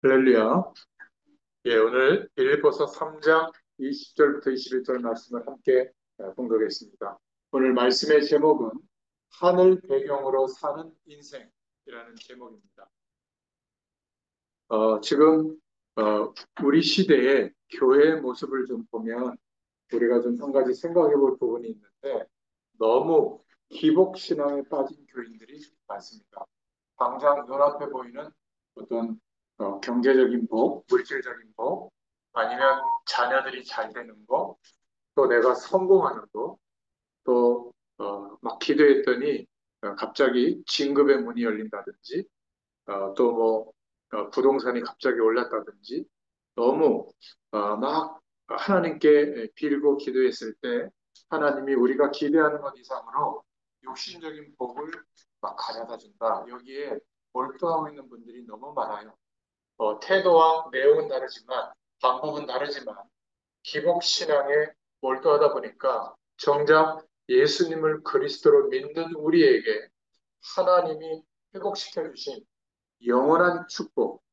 할렐루야. 예, 오늘 빌립보서 3장 20절부터 21절 말씀을 함께 공독했습니다. 오늘 말씀의 제목은 하늘 배경으로 사는 인생이라는 제목입니다. 지금 우리 시대의 교회의 모습을 좀 보면 우리가 좀 한 가지 생각해 볼 부분이 있는데 너무 기복신앙에 빠진 교인들이 많습니다. 당장 눈앞에 보이는 어떤 경제적인 복, 물질적인 복, 아니면 자녀들이 잘 되는 거, 또 내가 성공하는 거, 또 막 기도했더니 갑자기 진급의 문이 열린다든지, 또 뭐 부동산이 갑자기 올랐다든지, 너무 막 하나님께 빌고 기도했을 때 하나님이 우리가 기대하는 것 이상으로 육신적인 복을 막 가져다 준다. 여기에 몰두하고 있는 분들이 너무 많아요. 태도와 내용은 다르지만 방법은 다르지만 기복신앙에 몰두하다 보니까 정작 예수님을 그리스도로 믿는 우리에게 하나님이 회복시켜 주신 영원한 축복,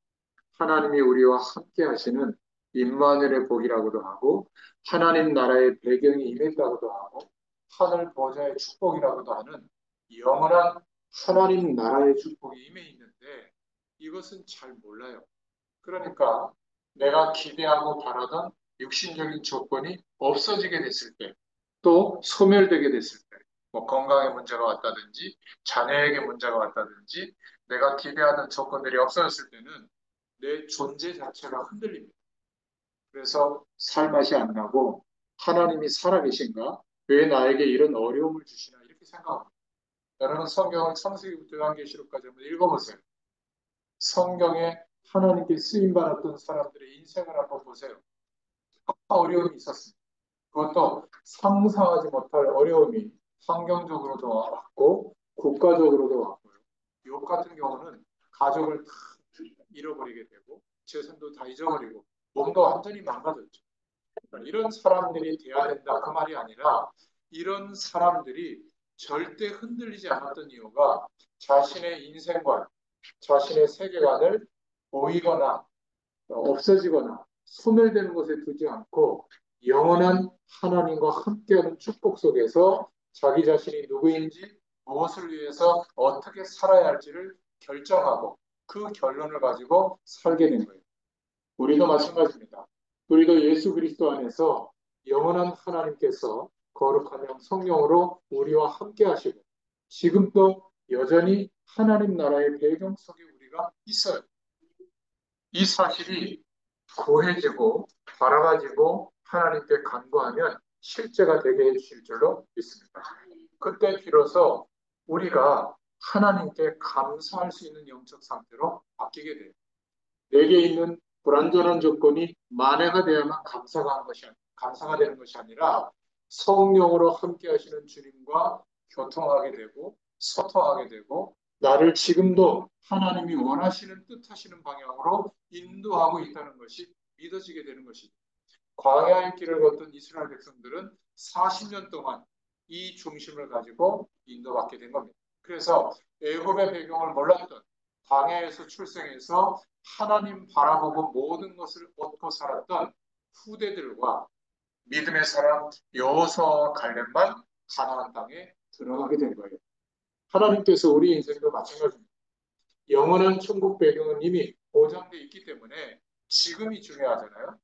하나님이 우리와 함께 하시는 임마누엘의 복이라고도 하고 하나님 나라의 배경이 임했다고도 하고 하늘 보좌의 축복이라고도 하는 영원한 하나님 나라의 축복이 임해 있는데 이것은 잘 몰라요. 그러니까 내가 기대하고 바라던 육신적인 조건이 없어지게 됐을 때, 또 소멸되게 됐을 때, 뭐 건강에 문제가 왔다든지, 자녀에게 문제가 왔다든지, 내가 기대하는 조건들이 없어졌을 때는 내 존재 자체가 흔들립니다. 그래서 살맛이 안 나고 하나님이 살아계신가? 왜 나에게 이런 어려움을 주시나? 이렇게 생각합니다. 여러분 성경을 창세기부터 요한계시록까지 한번 읽어보세요. 성경에 하나님께 쓰임 받았던 사람들의 인생을 한번 보세요. 어려움이 있었습니다. 그것도 상상하지 못할 어려움이 환경적으로도 왔고 국가적으로도 왔고요. 욥 같은 경우는 가족을 다 잃어버리게 되고 재산도 다 잊어버리고 몸도 완전히 망가졌죠. 이런 사람들이 돼야 된다 그 말이 아니라 이런 사람들이 절대 흔들리지 않았던 이유가 자신의 인생관, 자신의 세계관을 보이거나 없어지거나 소멸되는 것에 두지 않고 영원한 하나님과 함께하는 축복 속에서 자기 자신이 누구인지 무엇을 위해서 어떻게 살아야 할지를 결정하고 그 결론을 가지고 살게 된 거예요. 우리도 마찬가지입니다. 우리도 예수 그리스도 안에서 영원한 하나님께서 거룩하며 성령으로 우리와 함께 하시고 지금도 여전히 하나님 나라의 배경 속에 우리가 있어요. 이 사실이 고해지고 바라봐지고 하나님께 간구하면 실제가 되게 해주실 줄로 믿습니다. 그때 비로소 우리가 하나님께 감사할 수 있는 영적 상태로 바뀌게 돼요. 내게 있는 불완전한 조건이 만회가 되어야만 감사가 되는 것이 아니라 성령으로 함께 하시는 주님과 교통하게 되고 소통하게 되고 나를 지금도 하나님이 원하시는 뜻하시는 방향으로 인도하고 있다는 것이 믿어지게 되는 것이죠. 광야의 길을 걷던 이스라엘 백성들은 40년 동안 이 중심을 가지고 인도받게 된 겁니다. 그래서 애굽의 배경을 몰랐던 광야에서 출생해서 하나님 바라보고 모든 것을 얻고 살았던 후대들과 믿음의 사람 여호수아와 갈렙만 가나안 땅에 들어가게 된 거예요. 하나님께서 우리 인생도 마찬가지입니다. 영원한 천국 배경은 이미 보장되어 있기 때문에 지금이 중요하잖아요.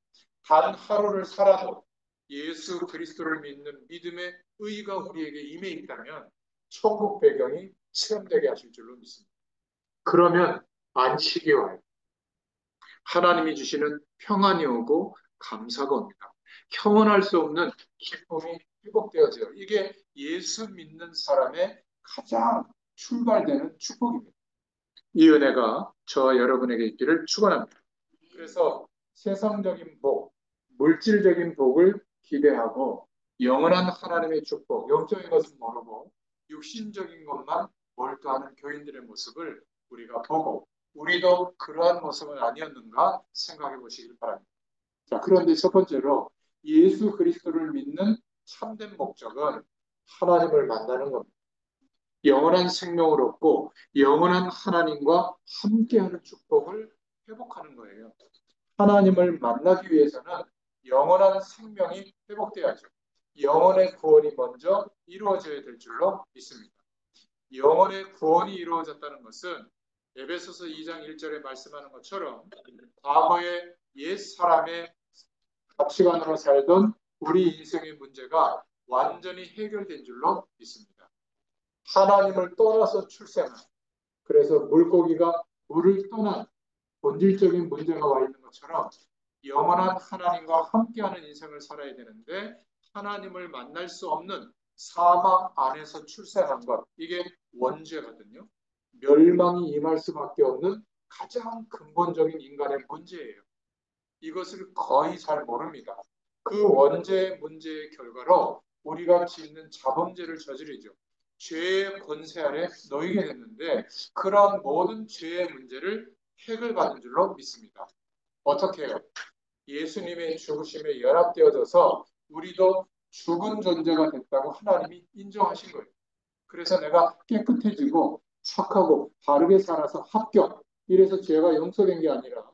단 하루를 살아도 예수 그리스도를 믿는 믿음의 의가 우리에게 임해 있다면 천국 배경이 체험되게 하실 줄로 믿습니다. 그러면 안식이 와요. 하나님이 주시는 평안이 오고 감사가 옵니다. 형언할 수 없는 기쁨이 회복되어져요. 이게 예수 믿는 사람의 가장 출발되는 축복입니다. 이 은혜가 저와 여러분에게 있기를 축원합니다. 그래서 세상적인 복, 물질적인 복을 기대하고 영원한 하나님의 축복, 영적인 것은 모르고 육신적인 것만 몰두하는 교인들의 모습을 우리가 보고 우리도 그러한 모습은 아니었는가 생각해 보시길 바랍니다. 자, 그런데 첫 번째로 예수 그리스도를 믿는 참된 목적은 하나님을 만나는 겁니다. 영원한 생명을 얻고 영원한 하나님과 함께하는 축복을 회복하는 거예요. 하나님을 만나기 위해서는 영원한 생명이 회복돼야죠. 영혼의 구원이 먼저 이루어져야 될 줄로 믿습니다. 영혼의 구원이 이루어졌다는 것은 에베소서 2장 1절에 말씀하는 것처럼 과거의 옛 사람의 가치관으로 살던 우리 인생의 문제가 완전히 해결된 줄로 믿습니다. 하나님을 떠나서 출생한, 그래서 물고기가 물을 떠난 본질적인 문제가 와 있는 것처럼 영원한 하나님과 함께하는 인생을 살아야 되는데 하나님을 만날 수 없는 사막 안에서 출생한 것, 이게 원죄거든요. 멸망이 임할 수밖에 없는 가장 근본적인 인간의 문제예요. 이것을 거의 잘 모릅니다. 그 원죄의 문제의 결과로 우리가 짓는 자범죄를 저지르죠. 죄의 권세 아래 놓이게 됐는데 그런 모든 죄의 문제를 해결받은 줄로 믿습니다. 어떻게 해요? 예수님의 죽으심에 연합되어져서 우리도 죽은 존재가 됐다고 하나님이 인정하신 거예요. 그래서 내가 깨끗해지고 착하고 바르게 살아서 합격. 이래서 죄가 용서된 게 아니라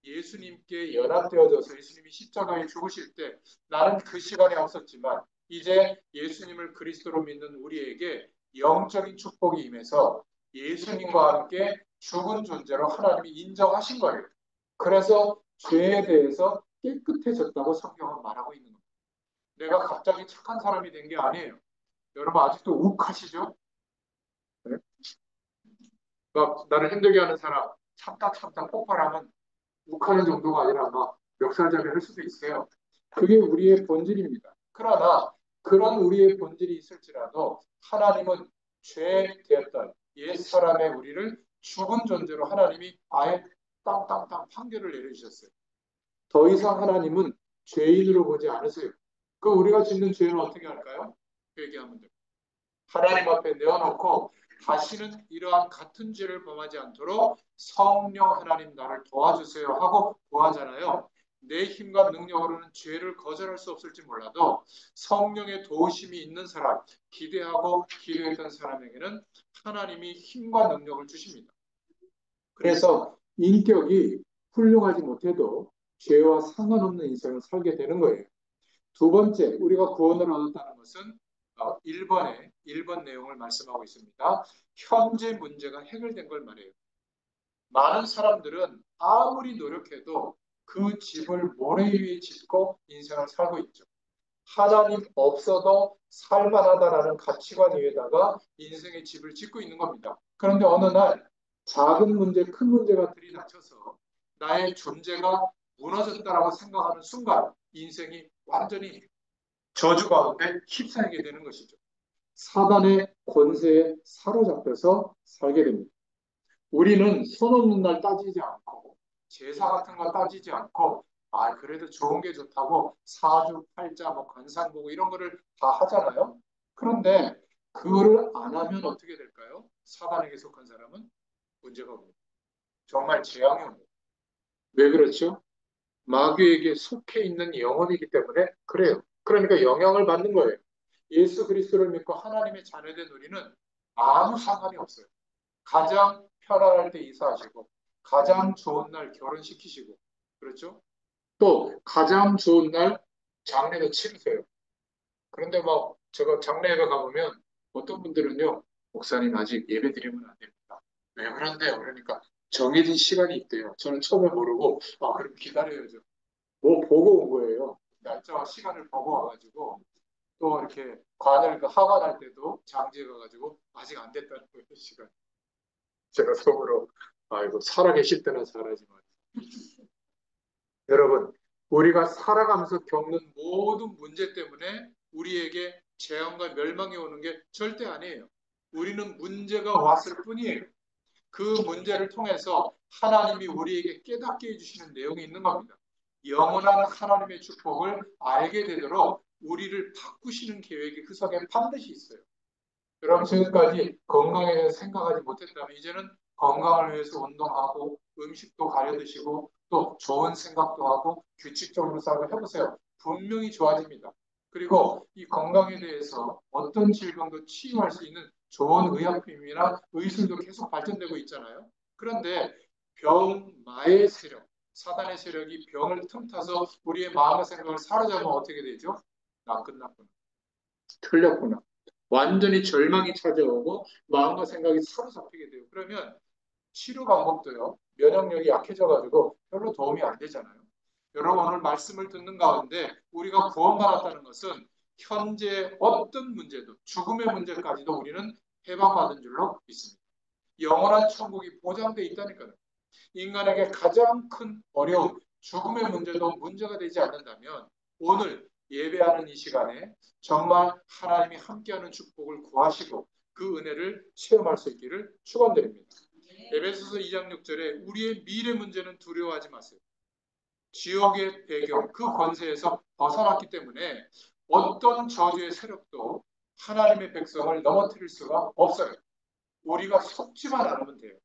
예수님께 연합되어져서 예수님이 십자가에 죽으실 때 나는 그 시간에 없었지만 이제 예수님을 그리스도로 믿는 우리에게 영적인 축복이 임해서 예수님과 함께 죽은 존재로 하나님이 인정하신 거예요. 그래서 죄에 대해서 깨끗해졌다고 성경은 말하고 있는 겁니다. 내가 갑자기 착한 사람이 된 게 아니에요. 여러분 아직도 욱하시죠? 네? 막 나를 힘들게 하는 사람 참다 참다 폭발하면 욱하는 정도가 아니라 막 멱살잡이 할 수도 있어요. 그게 우리의 본질입니다. 그러나 그런 우리의 본질이 있을지라도 하나님은 죄 되었던 옛 사람의 우리를 죽은 존재로 하나님이 아예 땅땅땅 판결을 내려주셨어요. 더 이상 하나님은 죄인으로 보지 않으세요. 그 우리가 짓는 죄는 어떻게 할까요? 회개하면 됩니다. 하나님 앞에 내어놓고 다시는 이러한 같은 죄를 범하지 않도록 성령 하나님 나를 도와주세요 하고 구하잖아요. 내 힘과 능력으로는 죄를 거절할 수 없을지 몰라도 성령의 도우심이 있는 사람, 기대하고 기도했던 사람에게는 하나님이 힘과 능력을 주십니다. 그래서 인격이 훌륭하지 못해도 죄와 상관없는 인생을 살게 되는 거예요. 두 번째, 우리가 구원을 얻었다는 것은 1번 내용을 말씀하고 있습니다. 현재 문제가 해결된 걸 말해요. 많은 사람들은 아무리 노력해도 그 집을 모래 위에 짓고 인생을 살고 있죠. 하나님 없어도 살만하다라는 가치관 위에다가 인생의 집을 짓고 있는 겁니다. 그런데 어느 날 작은 문제, 큰 문제가 들이닥쳐서 나의 존재가 무너졌다라고 생각하는 순간 인생이 완전히 저주 가운데 휩싸이게 되는 것이죠. 사단의 권세에 사로잡혀서 살게 됩니다. 우리는 손 없는 날 따지지 않고 제사 같은 거 따지지 않고 그래도 좋은 게 좋다고 사주, 팔자, 뭐 관상 보고 이런 거를 다 하잖아요. 그런데 그거를 안 하면 어떻게 될까요? 사단에게 속한 사람은 문제가 옵니다. 정말 재앙이 옵니다. 왜 그렇죠? 마귀에게 속해 있는 영혼이기 때문에 그래요. 그러니까 영향을 받는 거예요. 예수 그리스도를 믿고 하나님의 자녀된 우리는 아무 상관이 없어요. 가장 편안할 때 이사하시고 가장 좋은 날 결혼시키시고 그렇죠? 또 가장 좋은 날 장례도 치르세요. 그런데 막 제가 장례가 가보면 어떤 분들은요, 목사님 아직 예배 드리면 안 됩니다. 왜 그런데요? 그러니까 정해진 시간이 있대요. 저는 처음에 모르고 그럼 기다려야죠. 뭐 보고 온 거예요. 날짜와 시간을 보고 와가지고 또 이렇게 관을 그 하관할 때도 장지에 가가지고 아직 안 됐다는 거예요, 시간. 제가 속으로 아이고 살아계실 때는 살아지만 여러분 우리가 살아가면서 겪는 모든 문제 때문에 우리에게 재앙과 멸망이 오는 게 절대 아니에요. 우리는 문제가 왔을 뿐이에요. 그 문제를 통해서 하나님이 우리에게 깨닫게 해주시는 내용이 있는 겁니다. 영원한 하나님의 축복을 알게 되도록 우리를 바꾸시는 계획이 그 속에 반드시 있어요. 여러분 지금까지 건강에 대해서 생각하지 못했다면 이제는 건강을 위해서 운동하고 음식도 가려 드시고 또 좋은 생각도 하고 규칙적으로 살고 해보세요. 분명히 좋아집니다. 그리고 이 건강에 대해서 어떤 질병도 치유할 수 있는 좋은 의약품이나 의술도 계속 발전되고 있잖아요. 그런데 병마의 세력, 사단의 세력이 병을 틈타서 우리의 마음과 생각을 사로잡으면 어떻게 되죠? 나 끝났구나. 틀렸구나. 완전히 절망이 찾아오고 마음과 생각이 사로잡히게 돼요. 그러면 치료 방법도요. 면역력이 약해져가지고 별로 도움이 안 되잖아요. 여러분 오늘 말씀을 듣는 가운데 우리가 구원받았다는 것은 현재 어떤 문제도 죽음의 문제까지도 우리는 해방받은 줄로 믿습니다. 영원한 천국이 보장돼 있다니까요. 인간에게 가장 큰 어려움, 죽음의 문제도 문제가 되지 않는다면 오늘 예배하는 이 시간에 정말 하나님이 함께하는 축복을 구하시고 그 은혜를 체험할 수 있기를 축원드립니다. 에베소서 2장 6절에 우리의 미래 문제는 두려워하지 마세요. 지옥의 배경, 그 권세에서 벗어났기 때문에 어떤 저주의 세력도 하나님의 백성을 넘어뜨릴 수가 없어요. 우리가 속지만 않으면 돼요.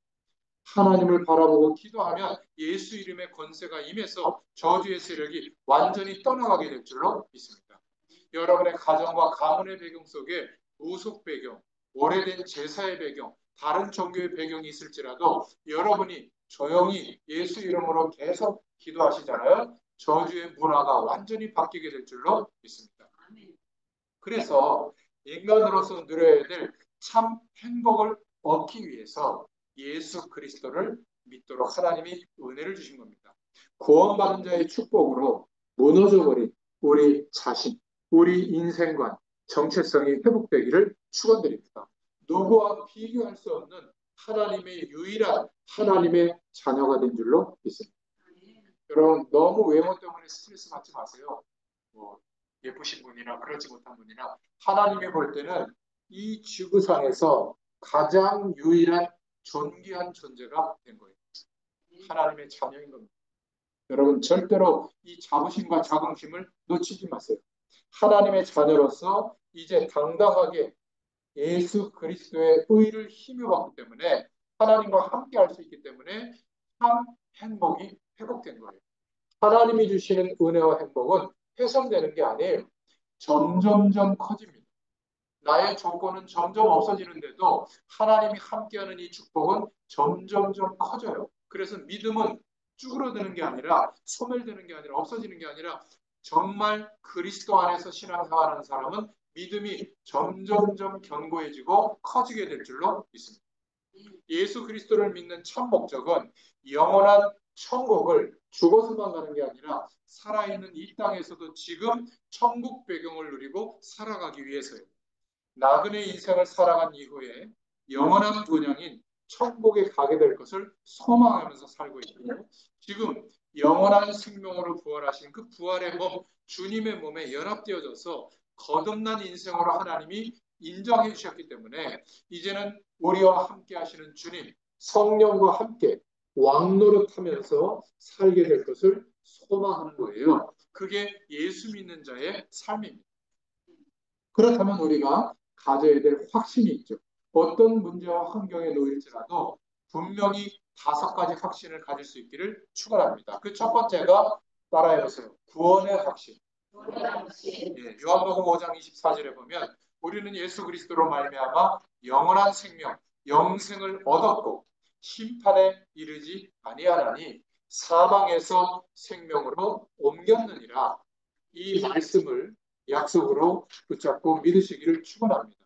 하나님을 바라보고 기도하면 예수 이름의 권세가 임해서 저주의 세력이 완전히 떠나가게 될 줄로 믿습니다. 여러분의 가정과 가문의 배경 속에 무속 배경, 오래된 제사의 배경, 다른 종교의 배경이 있을지라도 여러분이 조용히 예수 이름으로 계속 기도하시잖아요. 저주의 문화가 완전히 바뀌게 될 줄로 믿습니다. 그래서 인간으로서 누려야 될 참 행복을 얻기 위해서 예수 그리스도를 믿도록 하나님이 은혜를 주신 겁니다. 구원받은 자의 축복으로 무너져버린 우리 자신, 우리 인생관, 정체성이 회복되기를 축원드립니다. 누구와 비교할 수 없는 하나님의 유일한 하나님의 자녀가 된 줄로 믿습니다. 여러분 너무 외모 때문에 스트레스 받지 마세요. 뭐 예쁘신 분이나 그렇지 못한 분이나 하나님이 볼 때는 이 지구상에서 가장 유일한 존귀한 존재가 된 거예요. 하나님의 자녀인 겁니다. 여러분 절대로 이 자부심과 자긍심을 놓치지 마세요. 하나님의 자녀로서 이제 당당하게 예수 그리스도의 의를 힘입었기 때문에 하나님과 함께 할 수 있기 때문에 참 행복이 회복된 거예요. 하나님이 주시는 은혜와 행복은 훼손되는 게 아니에요. 점점점 커집니다. 나의 조건은 점점 없어지는데도 하나님이 함께하는 이 축복은 점점점 커져요. 그래서 믿음은 쭈그러드는 게 아니라 소멸되는 게 아니라 없어지는 게 아니라 정말 그리스도 안에서 신앙생활하는 사람은 믿음이 점점점 견고해지고 커지게 될 줄로 믿습니다. 예수 그리스도를 믿는 참 목적은 영원한 천국을 죽어서만 가는 게 아니라 살아있는 이 땅에서도 지금 천국 배경을 누리고 살아가기 위해서예요. 나그네 인생을 살아간 이후에 영원한 본향인 천국에 가게 될 것을 소망하면서 살고 있고요. 지금 영원한 생명으로 부활하신 그 부활의 몸, 주님의 몸에 연합되어져서 거듭난 인생으로 하나님이 인정해 주셨기 때문에 이제는 우리와 함께 하시는 주님, 성령과 함께 왕노릇하면서 살게 될 것을 소망하는 거예요. 그게 예수 믿는 자의 삶입니다. 그렇다면 우리가 가져야 될 확신이 있죠. 어떤 문제와 환경에 놓일지라도 분명히 5가지 확신을 가질 수 있기를 축원합니다. 그 첫 번째가 따라해보세요. 구원의 확신. 예, 요한복음 5장 24절에 보면 우리는 예수 그리스도로 말미암아 영원한 생명, 영생을 얻었고 심판에 이르지 아니하나니 사망에서 생명으로 옮겼느니라. 이 말씀을 약속으로 붙잡고 믿으시기를 축원합니다.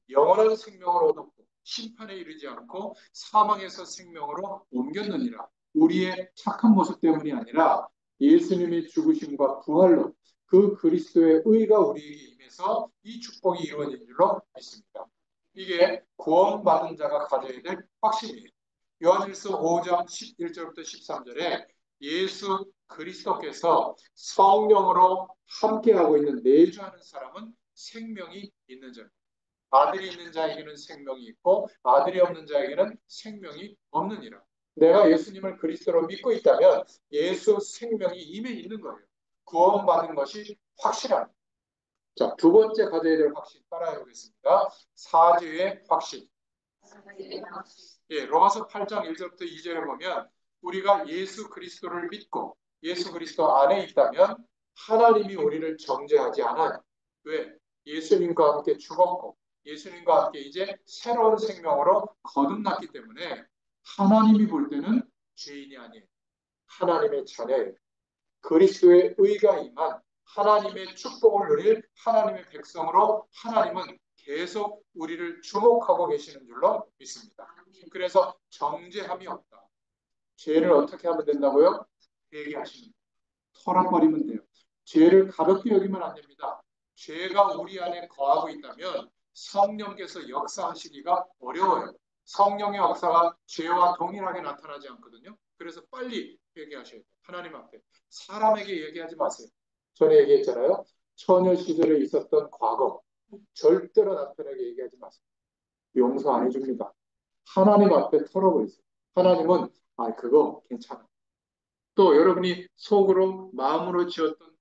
영원한 생명을 얻었고 심판에 이르지 않고 사망에서 생명으로 옮겼느니라. 우리의 착한 모습 때문이 아니라 예수님의 죽으심과 부활로 그 그리스도의 의가 우리에게 임해서 이 축복이 이루어진 줄로 믿습니다. 이게 구원받은 자가 가져야 될 확신이에요. 요한일서 5장 11절부터 13절에 예수 그리스도께서 성령으로 함께하고 있는 내주하는 사람은 생명이 있는 자입니다. 아들이 있는 자에게는 생명이 있고 아들이 없는 자에게는 생명이 없느니라. 내가 예수님을 그리스도로 믿고 있다면 예수 생명이 임해 있는 거예요. 구원받은 것이 확실합니다. 자, 두 번째 가져야 될 확신 따라해 보겠습니다. 사죄의 확신. 예, 로마서 8장 1절부터 2절에 보면 우리가 예수 그리스도를 믿고 예수 그리스도 안에 있다면 하나님이 우리를 정죄하지 않아요. 왜? 예수님과 함께 죽었고 예수님과 함께 이제 새로운 생명으로 거듭났기 때문에 하나님이 볼 때는 죄인이 아니에요. 하나님의 자녀예요. 그리스도의 의가 임한 하나님의 축복을 누릴 하나님의 백성으로 하나님은 계속 우리를 주목하고 계시는 줄로 믿습니다. 그래서 정죄함이 없다. 죄를 어떻게 하면 된다고요? 회개하시면 돼요. 털어버리면 돼요. 죄를 가볍게 여기면 안 됩니다. 죄가 우리 안에 거하고 있다면 성령께서 역사하시기가 어려워요. 성령의 역사가 죄와 동일하게 나타나지 않거든요. 그래서 빨리 회개하셔야 돼요. 하나님 앞에. 사람에게 얘기하지 마세요. 전에 얘기했잖아요. 처녀 시절에 있었던 과거 절대로 남편에게 얘기하지 마세요. 용서 안 해줍니다. 하나님 앞에 털어버리세요. 하나님은 그거 괜찮아. 또 여러분이 속으로 마음으로 지었던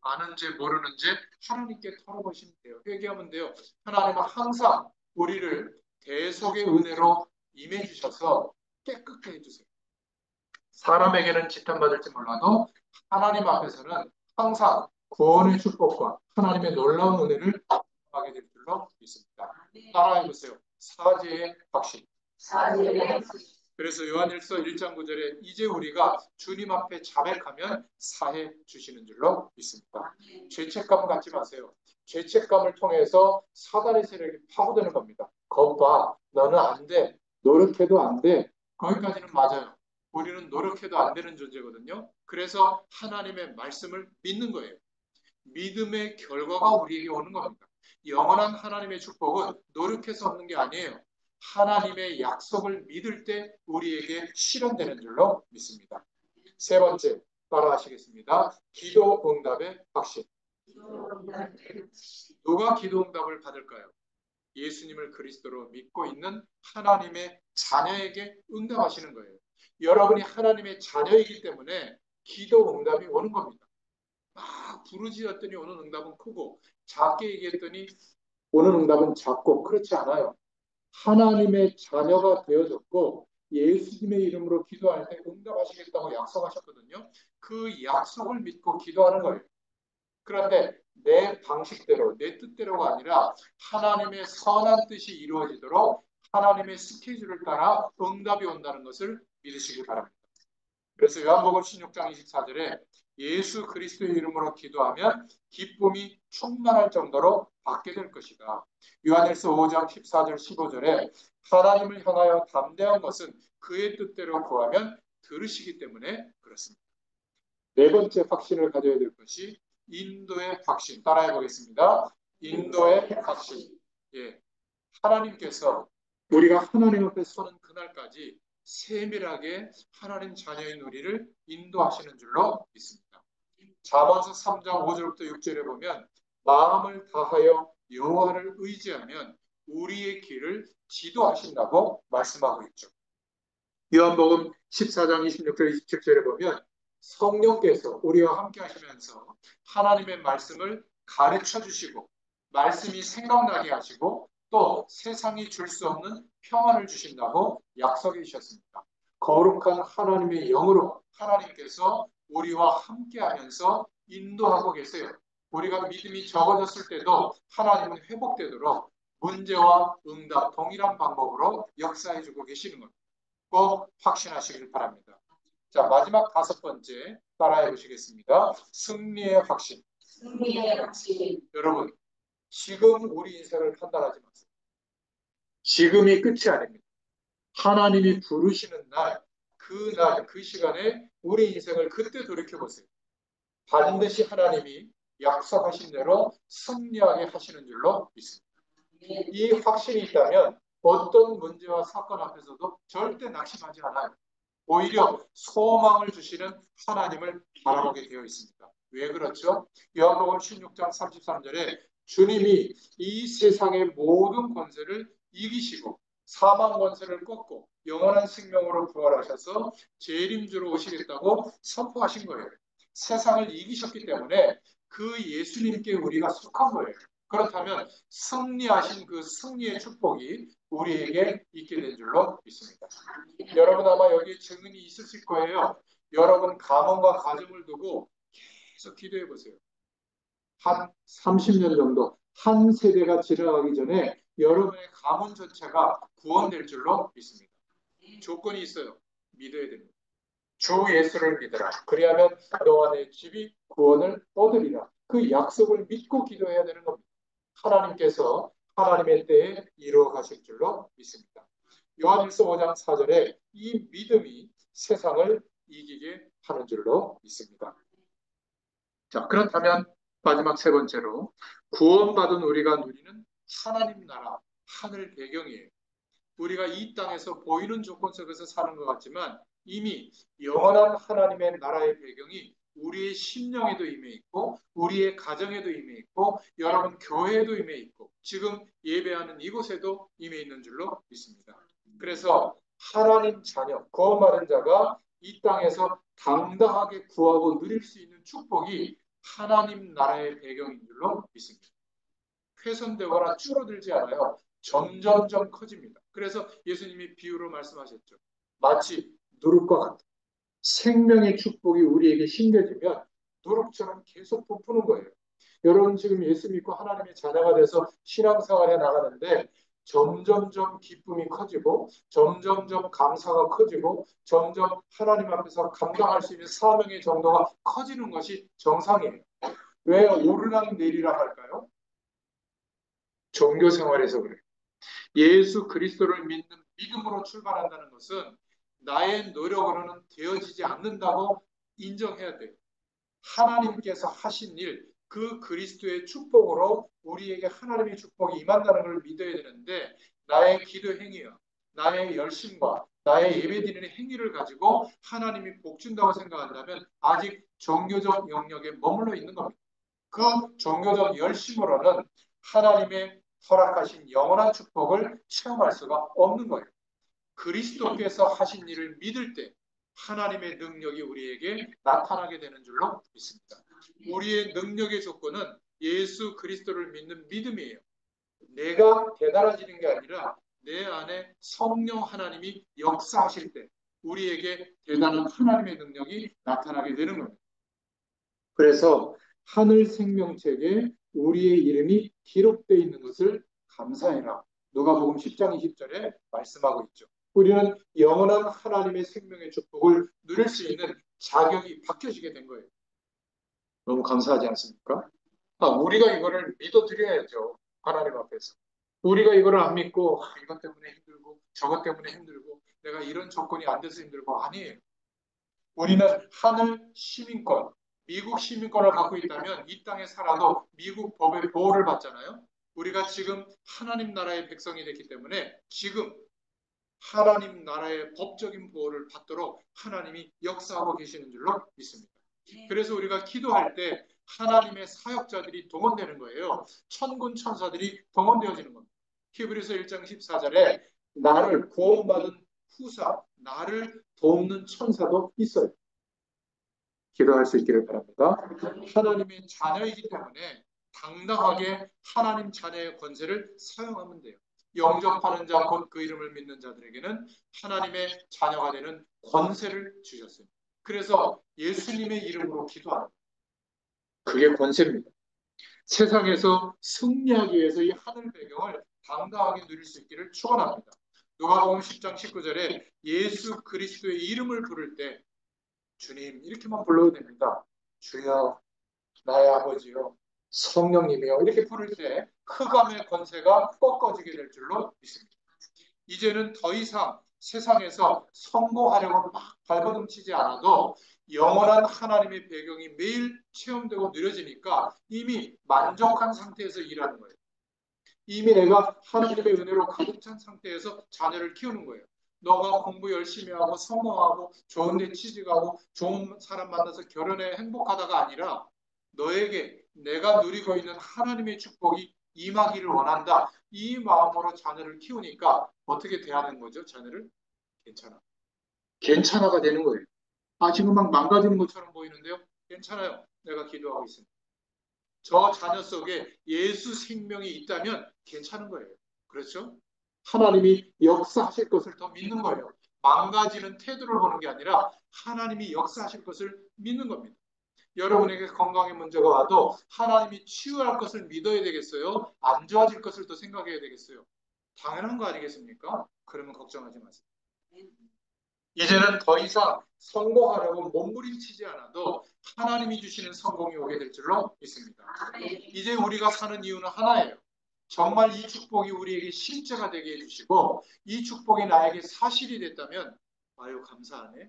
아는지 모르는지 하나님께 털어보시면 돼요. 회개하면 돼요. 하나님은 항상 우리를 대속의 은혜로 임해 주셔서 깨끗게 해주세요. 사람에게는 지탄받을지 몰라도 하나님 앞에서는 항상 구원의 축복과 하나님의 놀라운 은혜를 하게 될 줄로 믿습니다. 따라해보세요. 사죄의 확신. 그래서 요한일서 1장 9절에 이제 우리가 주님 앞에 자백하면 사해 주시는 줄로 믿습니다. 죄책감 갖지 마세요. 죄책감을 통해서 사단의 세력이 파고드는 겁니다. 거봐, 너는 안 돼. 노력해도 안 돼. 거기까지는 맞아요. 우리는 노력해도 안 되는 존재거든요. 그래서 하나님의 말씀을 믿는 거예요. 믿음의 결과가 우리에게 오는 겁니다. 영원한 하나님의 축복은 노력해서 얻는 게 아니에요. 하나님의 약속을 믿을 때 우리에게 실현되는 줄로 믿습니다. 세 번째, 따라하시겠습니다. 기도 응답의 확신. 누가 기도 응답을 받을까요? 예수님을 그리스도로 믿고 있는 하나님의 자녀에게 응답하시는 거예요. 여러분이 하나님의 자녀이기 때문에 기도 응답이 오는 겁니다. 막 부르짖었더니 오는 응답은 크고 작게 얘기했더니 오는 응답은 작고 그렇지 않아요. 하나님의 자녀가 되어졌고 예수님의 이름으로 기도할 때 응답하시겠다고 약속하셨거든요. 그 약속을 믿고 기도하는 거예요. 그런데 내 방식대로 내 뜻대로가 아니라 하나님의 선한 뜻이 이루어지도록 하나님의 스케줄을 따라 응답이 온다는 것을 믿으시기 바랍니다. 그래서 요한복음 16장 24절에 예수 그리스도의 이름으로 기도하면 기쁨이 충만할 정도로 받게 될 것이다. 요한일서 5장 14절 15절에 하나님을 향하여 담대한 것은 그의 뜻대로 구하면 들으시기 때문에 그렇습니다. 네 번째 확신을 가져야 될 것이 인도의 확신. 따라해 보겠습니다. 인도의 확신. 예, 하나님께서 우리가 하나님 앞에 서는 그날까지 세밀하게 하나님 자녀인 우리를 인도하시는 줄로 믿습니다. 잠언서 3장 5절부터 6절에 보면 마음을 다하여 여호와를 의지하면 우리의 길을 지도하신다고 말씀하고 있죠. 요한복음 14장 26절 27절에 보면 성령께서 우리와 함께 하시면서 하나님의 말씀을 가르쳐 주시고 말씀이 생각나게 하시고 또 세상이 줄 수 없는 평안을 주신다고 약속해 주셨습니다. 거룩한 하나님의 영으로 하나님께서 우리와 함께 하면서 인도하고 계세요. 우리가 믿음이 적어졌을 때도 하나님은 회복되도록 문제와 응답 동일한 방법으로 역사해 주고 계시는 겁니다. 꼭 확신하시길 바랍니다. 자, 마지막 다섯 번째 따라해 보시겠습니다. 승리의 확신. 여러분, 지금 우리 인생을 판단하지 마세요. 지금이 끝이 아닙니다. 하나님이 부르시는 날, 그 시간에 우리 인생을 그때 돌이켜보세요. 반드시 하나님이 약속하신 대로 승리하게 하시는 줄로 믿습니다. 이 확신이 있다면 어떤 문제와 사건 앞에서도 절대 낙심하지 않아요. 오히려 소망을 주시는 하나님을 바라보게 되어 있습니다. 왜 그렇죠? 요한복음 16장 33절에 주님이 이 세상의 모든 권세를 이기시고 사망 권세를 꺾고 영원한 생명으로 부활하셔서 재림주로 오시겠다고 선포하신 거예요. 세상을 이기셨기 때문에 그 예수님께 우리가 속한 거예요. 그렇다면 승리하신 그 승리의 축복이 우리에게 있게 된 줄로 믿습니다. 여러분 아마 여기 증인이 있으실 거예요. 여러분 가문과 가정을 두고 계속 기도해 보세요. 한 30년 정도 한 세대가 지나가기 전에 여러분의 가문 전체가 구원될 줄로 믿습니다. 조건이 있어요. 믿어야 됩니다. 주 예수를 믿어라. 그리하면 너와 내 집이 구원을 얻으리라. 그 약속을 믿고 기도해야 되는 겁니다. 하나님께서 하나님의 때에 이루어 가실 줄로 믿습니다. 요한일서 5장 4절에 이 믿음이 세상을 이기게 하는 줄로 믿습니다. 자, 그렇다면 마지막 세 번째로 구원받은 우리가 누리는 하나님 나라, 하늘 배경이에요. 우리가 이 땅에서 보이는 조건 속에서 사는 것 같지만 이미 영원한 하나님의 나라의 배경이 우리의 심령에도 임해 있고 우리의 가정에도 임해 있고 여러분 교회에도 임해 있고 지금 예배하는 이곳에도 임해 있는 줄로 믿습니다. 그래서 하나님 자녀, 구원받은 자가 이 땅에서 당당하게 구하고 누릴 수 있는 축복이 하나님 나라의 배경인 줄로 믿습니다. 훼손되거나 줄어들지 않아요. 점점점 커집니다. 그래서 예수님이 비유로 말씀하셨죠. 마치 누룩과 같다. 생명의 축복이 우리에게 심겨지면 누룩처럼 계속 부푸는 거예요. 여러분 지금 예수 믿고 하나님의 자녀가 돼서 신앙생활에 나가는데 점점점 기쁨이 커지고 점점점 감사가 커지고 점점 하나님 앞에서 감당할 수 있는 사명의 정도가 커지는 것이 정상이에요. 왜 오르락 내리락 할까요? 종교 생활에서 그래요. 예수 그리스도를 믿는 믿음으로 출발한다는 것은 나의 노력으로는 되어지지 않는다고 인정해야 돼요. 하나님께서 하신 일, 그 그리스도의 축복으로 우리에게 하나님의 축복이 임한다는 걸 믿어야 되는데 나의 기도 행위와 나의 열심과 나의 예배드리는 행위를 가지고 하나님이 복 준다고 생각한다면 아직 종교적 영역에 머물러 있는 겁니다. 그 종교적 열심으로는 하나님의 허락하신 영원한 축복을 체험할 수가 없는 거예요. 그리스도께서 하신 일을 믿을 때 하나님의 능력이 우리에게 나타나게 되는 줄로 믿습니다. 우리의 능력의 조건은 예수 그리스도를 믿는 믿음이에요. 내가 대단해지는 게 아니라 내 안에 성령 하나님이 역사하실 때 우리에게 대단한 하나님의 능력이 나타나게 되는 겁니다. 그래서 하늘 생명책에 우리의 이름이 기록되어 있는 것을 감사해라. 누가복음 10장 20절에 말씀하고 있죠. 우리는 영원한 하나님의 생명의 축복을 누릴 수 있는 자격이 바뀌어지게 된 거예요. 너무 감사하지 않습니까? 우리가 이거를 믿어드려야죠. 하나님 앞에서. 우리가 이거를 안 믿고 이것 때문에 힘들고 저것 때문에 힘들고 내가 이런 조건이 안 돼서 힘들고 아니에요. 우리는 하늘 시민권, 미국 시민권을 갖고 있다면 이 땅에 살아도 미국 법의 보호를 받잖아요. 우리가 지금 하나님 나라의 백성이 됐기 때문에 지금 하나님 나라의 법적인 보호를 받도록 하나님이 역사하고 계시는 줄로 믿습니다. 그래서 우리가 기도할 때 하나님의 사역자들이 동원되는 거예요. 천군 천사들이 동원되어지는 겁니다. 히브리서 1장 14절에 나를 구원받은 후사, 나를 돕는 천사도 있어요. 기도할 수 있기를 바랍니다. 하나님의 자녀이기 때문에 당당하게 하나님 자녀의 권세를 사용하면 돼요. 영접하는 자, 곧 그 이름을 믿는 자들에게는 하나님의 자녀가 되는 권세를 주셨어요. 그래서 예수님의 이름으로 기도하는 거예요. 그게 권세입니다. 세상에서 승리하기 위해서 이 하늘 배경을 당당하게 누릴 수 있기를 축원합니다. 누가복음 10장 19절에 예수 그리스도의 이름을 부를 때 주님 이렇게만 불러도 됩니다. 주여 나의 아버지요 성령님이요 이렇게 부를 때 흑암의 권세가 꺾어지게 될 줄로 믿습니다. 이제는 더 이상 세상에서 성공하려고 막 발버둥치지 않아도 영원한 하나님의 배경이 매일 체험되고 누려지니까 이미 만족한 상태에서 일하는 거예요. 이미 내가 하나님의 은혜로 가득 찬 상태에서 자녀를 키우는 거예요. 너가 공부 열심히 하고 성공하고 좋은 데 취직하고 좋은 사람 만나서 결혼해 행복하다가 아니라 너에게 내가 누리고 있는 하나님의 축복이 임하기를 원한다. 이 마음으로 자녀를 키우니까 어떻게 대하는 거죠? 자녀를? 괜찮아. 괜찮아가 되는 거예요. 지금 막 망가지는 것처럼 보이는데요. 괜찮아요. 내가 기도하고 있습니다. 저 자녀 속에 예수 생명이 있다면 괜찮은 거예요. 그렇죠? 하나님이 역사하실 것을 더 믿는 거예요. 망가지는 태도를 보는 게 아니라 하나님이 역사하실 것을 믿는 겁니다. 여러분에게 건강의 문제가 와도 하나님이 치유할 것을 믿어야 되겠어요? 안 좋아질 것을 더 생각해야 되겠어요? 당연한 거 아니겠습니까? 그러면 걱정하지 마세요. 이제는 더 이상 성공하려고 몸부림치지 않아도 하나님이 주시는 성공이 오게 될 줄로 믿습니다. 이제 우리가 사는 이유는 하나예요. 정말 이 축복이 우리에게 실제가 되게 해주시고 이 축복이 나에게 사실이 됐다면 아유 감사하네.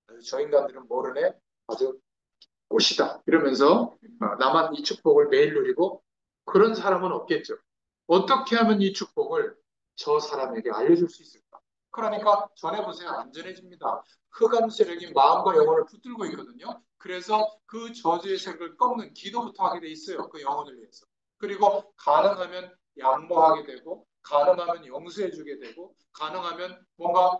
아유, 저 인간들은 모르네. 아주 꽃이다. 이러면서 나만 이 축복을 매일 누리고 그런 사람은 없겠죠. 어떻게 하면 이 축복을 저 사람에게 알려줄 수 있을까? 그러니까 전해보세요. 안전해집니다. 흑암 세력이 마음과 영혼을 붙들고 있거든요. 그래서 그 저주의 세력을 꺾는 기도부터 하게 돼 있어요. 그 영혼을 위해서. 그리고 가능하면 양보하게 되고 가능하면 용서해주게 되고 가능하면 뭔가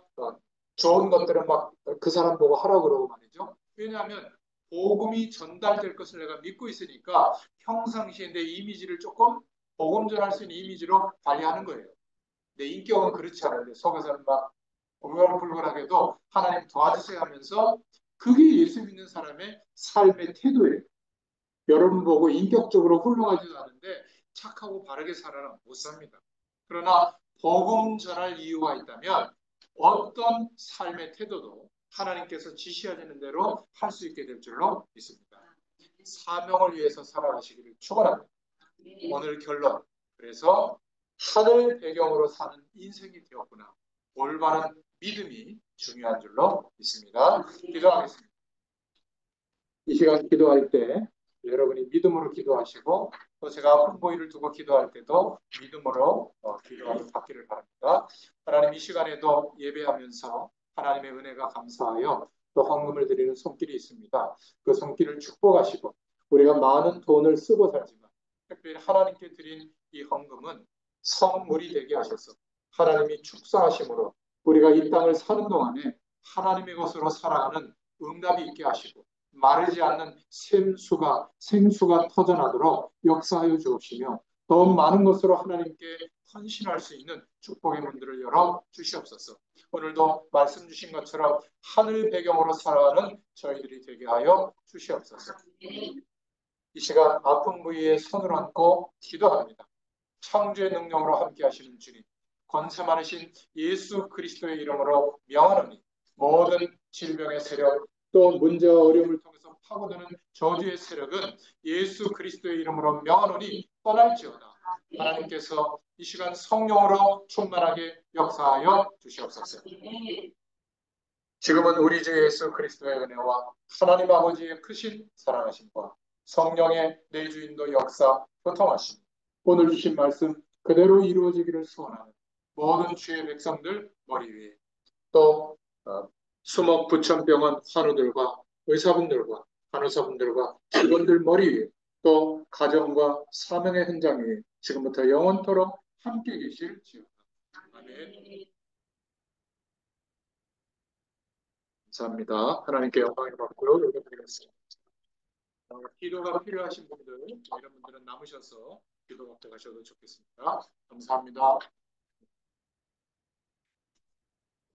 좋은 것들은 막 그 사람 보고 하라고 그러고 말이죠. 왜냐하면 복음이 전달될 것을 내가 믿고 있으니까 평상시에 내 이미지를 조금 복음 전할 수 있는 이미지로 관리하는 거예요. 내 인격은 그렇지 않은데 속에서는 막 울글불글하게도 하나님 도와주세요 하면서 그게 예수 믿는 사람의 삶의 태도예요. 여러분 보고 인격적으로 훌륭하지도 않은데 착하고 바르게 살아라 못 삽니다. 그러나 복음 전할 이유가 있다면 어떤 삶의 태도도 하나님께서 지시하시는 대로 할 수 있게 될 줄로 믿습니다. 사명을 위해서 살아가시기를 축원합니다. 오늘 결론. 그래서 하늘 배경으로 사는 인생이 되었구나. 올바른 믿음이 중요한 줄로 믿습니다. 기도하겠습니다. 이 시간 기도할 때 여러분이 믿음으로 기도하시고 또 제가 아픈 보이를 두고 기도할 때도 믿음으로 기도하는 받기를 바랍니다. 하나님 이 시간에도 예배하면서 하나님의 은혜가 감사하여 또 헌금을 드리는 손길이 있습니다. 그 손길을 축복하시고 우리가 많은 돈을 쓰고 살지만 특별히 하나님께 드린 이 헌금은 성물이 되게 하셔서 하나님이 축사하심으로 우리가 이 땅을 사는 동안에 하나님의 것으로 살아가는 응답이 있게 하시고 마르지 않는 생수가 터져나도록 역사하여 주옵시며 더 많은 것으로 하나님께 헌신할 수 있는 축복의 문들을 열어 주시옵소서. 오늘도 말씀 주신 것처럼 하늘 배경으로 살아가는 저희들이 되게 하여 주시옵소서. 이 시간 아픈 부위에 손을 얹고 기도합니다. 창조의 능력으로 함께 하시는 주님, 권세 많으신 예수 그리스도의 이름으로 명하노니 모든 질병의 세력 또 문제와 어려움을 통해서 파고드는 저주의 세력은 예수 그리스도의 이름으로 명하노니 떠날지어다. 하나님께서 이 시간 성령으로 충만하게 역사하여 주시옵소서. 지금은 우리 주 예수 그리스도의 은혜와 하나님 아버지의 크신 사랑하심과 성령의 내주인도 역사 교통하심 오늘 주신 말씀 그대로 이루어지기를 소원하는 모든 주의 백성들 머리 위에 또 수목 부천병원 환우들과 의사분들과 간호사분들과 직원들 머리 위에 또 가정과 사명의 현장 위에 지금부터 영원토록 함께 계실지어다. 아멘. 감사합니다. 하나님께 영광을 받고요. 여기드리겠습니다. 기도가 필요하신 분들, 이런 분들은 남으셔서 기도 받고 가셔도 좋겠습니다. 감사합니다.